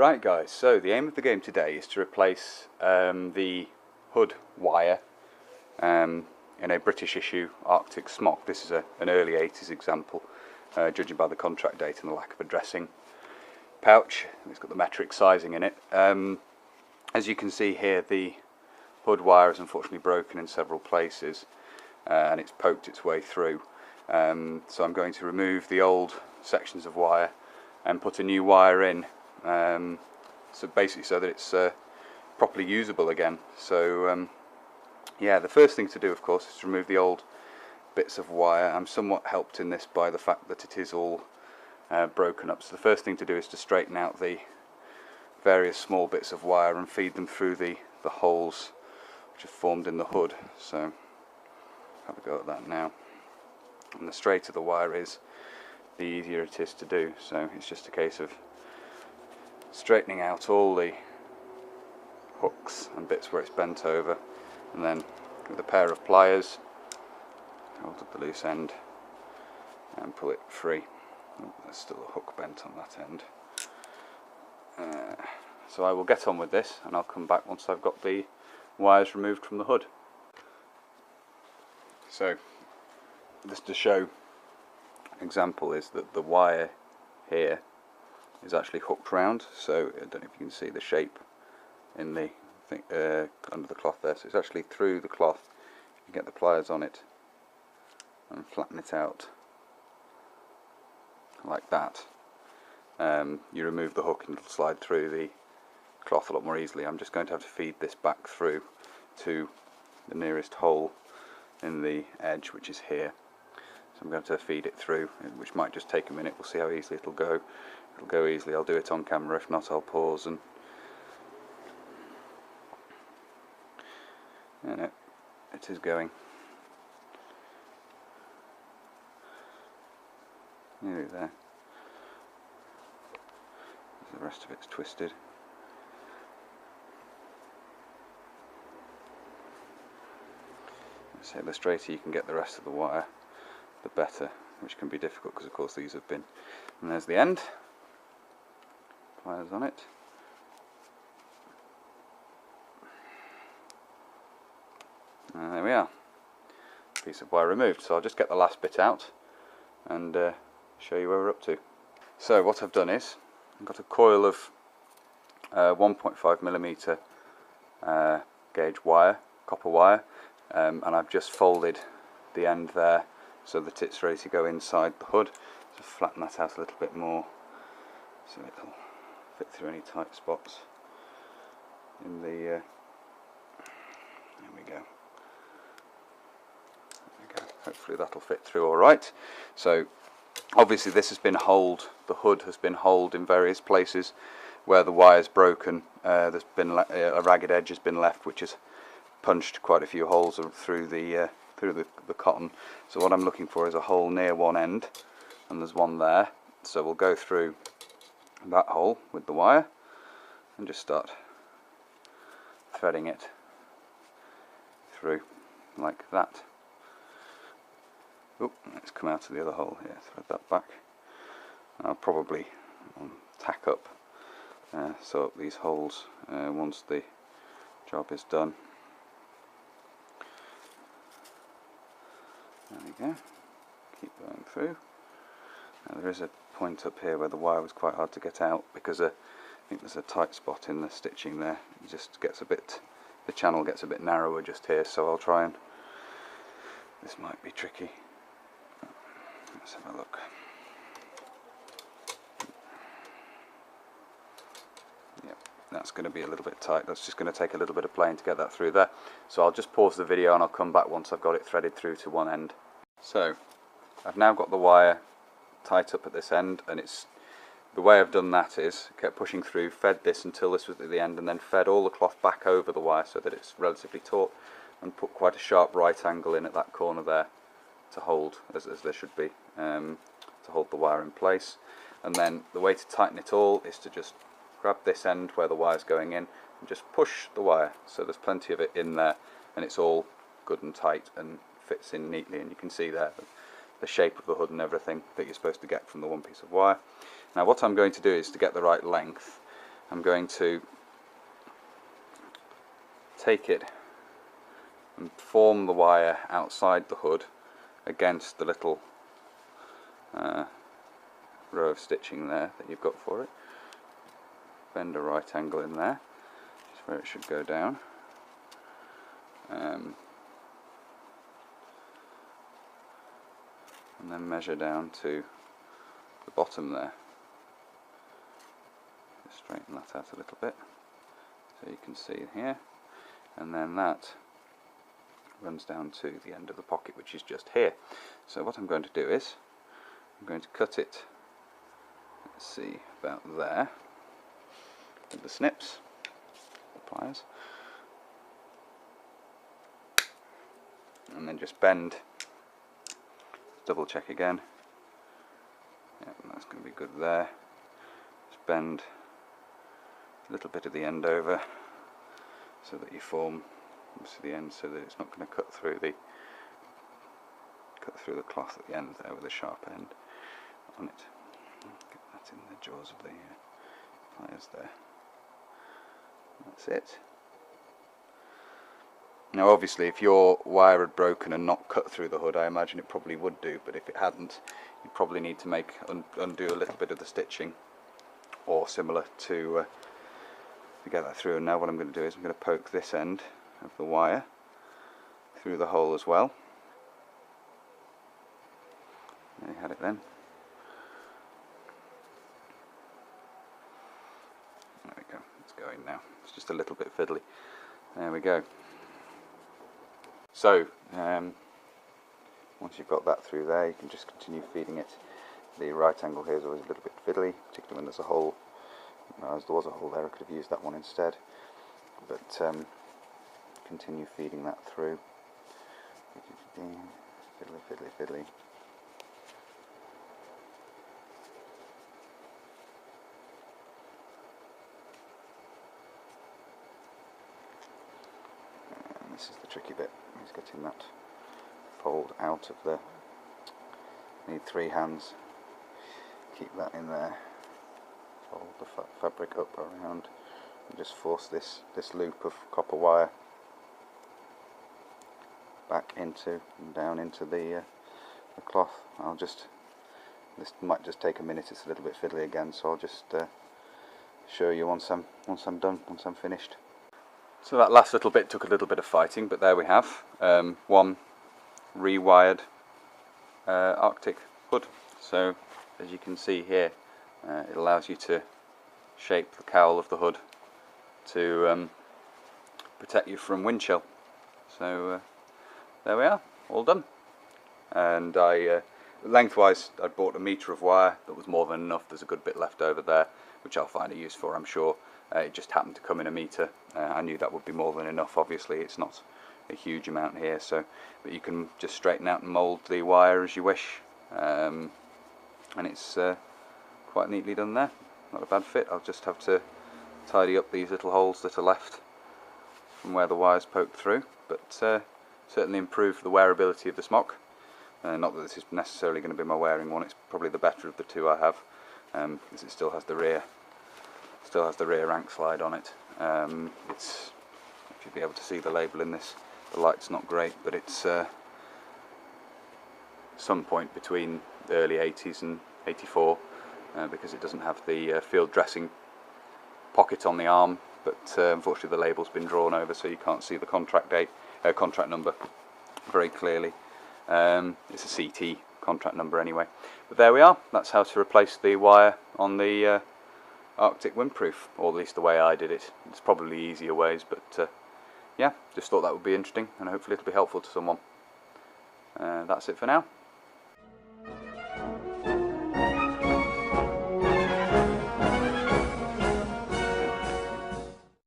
Right guys, so the aim of the game today is to replace the hood wire in a British issue Arctic Smock. This is an early 80s example, judging by the contract date and the lack of a dressing pouch. It's got the metric sizing in it. As you can see here, the hood wire is unfortunately broken in several places and it's poked its way through. So I'm going to remove the old sections of wire and put a new wire in, so basically so that it's properly usable again. So yeah, the first thing to do of course is to remove the old bits of wire. I'm somewhat helped in this by the fact that it is all broken up, so the first thing to do is to straighten out the various small bits of wire and feed them through the holes which are formed in the hood. So have a go at that now, and the straighter the wire is, the easier it is to do. So it's just a case of straightening out all the hooks and bits where it's bent over, and then with a pair of pliers hold up the loose end and pull it free. Oh, there's still a hook bent on that end. So I will get on with this and I'll come back once I've got the wires removed from the hood. So just to show example is that the wire here is actually hooked round, so I don't know if you can see the shape in the thing, under the cloth there. So it's actually through the cloth. You get the pliers on it and flatten it out like that. You remove the hook and it'll slide through the cloth a lot more easily. I'm just going to have to feed this back through to the nearest hole in the edge, which is here. So I'm going to feed it through, which might just take a minute. We'll see how easily it'll go. It'll go easily. I'll do it on camera. If not, I'll pause and it is going. Nearly there. The rest of it's twisted. So the straighter you can get the rest of the wire, the better, which can be difficult because of course these have been. And there's the end. Pliers on it. And there we are. Piece of wire removed. So I'll just get the last bit out and show you where we're up to. So what I've done is I've got a coil of 1.5mm gauge wire, copper wire, and I've just folded the end there so that it's ready to go inside the hood. So flatten that out a little bit more so it'll fit through any tight spots in the there we go. Hopefully that'll fit through alright. So obviously this has been holed, the hood has been holed in various places where the wire's broken. There's been a ragged edge has been left which has punched quite a few holes through the cotton. So what I'm looking for is a hole near one end, and there's one there. So we'll go through that hole with the wire and just start threading it through like that. Oh, it's come out of the other hole here. Thread that back. I'll probably tack up, sew up these holes once the job is done. There we go. Keep going through. Now there is a point up here where the wire was quite hard to get out because I think there's a tight spot in the stitching there. It just gets a bit, the channel gets a bit narrower just here, so I'll try and, this might be tricky. Let's have a look. Yep, that's going to be a little bit tight. That's just going to take a little bit of playing to get that through there. So I'll just pause the video and I'll come back once I've got it threaded through to one end. So I've now got the wire tight up at this end, and it's the way I've done that is kept pushing through, fed this until this was at the end, and then fed all the cloth back over the wire so that it's relatively taut, and put quite a sharp right angle in at that corner there to hold, as there should be, to hold the wire in place. And then the way to tighten it all is to just grab this end where the wire's going in and just push the wire so there's plenty of it in there and it's all good and tight and fits in neatly. And you can see there the shape of the hood and everything that you're supposed to get from the one piece of wire. Now what I'm going to do is to get the right length, I'm going to take it and form the wire outside the hood against the little row of stitching there that you've got for it. Bend a right angle in there, which is where it should go down. And then measure down to the bottom there. Just straighten that out a little bit so you can see here, and then that runs down to the end of the pocket, which is just here. So what I'm going to do is I'm going to cut it, let's see, about there with the snips, the pliers, and then just bend, double check again. Yeah, that's going to be good there. Just bend a little bit of the end over so that you form the end, so that it's not going to cut through the cloth at the end there with a sharp end on it. Get that in the jaws of the pliers there. That's it. Now obviously if your wire had broken and not cut through the hood, I imagine it probably would do, but if it hadn't, you'd probably need to undo a little bit of the stitching or similar to get that through. And now what I'm going to do is I'm going to poke this end of the wire through the hole as well. There you had it then. There we go, it's going now. It's just a little bit fiddly. There we go. So once you've got that through there, you can just continue feeding it. The right angle here is always a little bit fiddly, particularly when there's a hole. As there was a hole there, I could have used that one instead. But continue feeding that through. Fiddly, fiddly, fiddly. And this is the tricky bit, is getting that fold out of the... Need 3 hands. Keep that in there. Fold the fabric up around and just force this loop of copper wire back into and down into the cloth. This might just take a minute, it's a little bit fiddly again, so I'll just show you once I'm done, once I'm finished. So that last little bit took a little bit of fighting, but there we have one rewired Arctic hood. So as you can see here, it allows you to shape the cowl of the hood to protect you from wind chill. So there we are, all done. And lengthwise I bought a metre of wire. That was more than enough. There's a good bit left over there which I'll find a use for, I'm sure. It just happened to come in a metre. I knew that would be more than enough. Obviously it's not a huge amount here, so but you can just straighten out and mould the wire as you wish, and it's quite neatly done there. Not a bad fit. I'll just have to tidy up these little holes that are left from where the wire's poked through, but certainly improve the wearability of the Smock. Not that this is necessarily going to be my wearing one. It's probably the better of the two I have, because it still has the rear rank slide on it. It's, if you'll be able to see the label in this, the light's not great, but it's some point between the early 80s and 84, because it doesn't have the field dressing pocket on the arm, but unfortunately the label's been drawn over, so you can't see the contract number very clearly. It's a CT contract number anyway. But there we are. That's how to replace the wire on the Arctic Windproof, or at least the way I did it. There's probably easier ways, but yeah, just thought that would be interesting, and hopefully it'll be helpful to someone. That's it for now.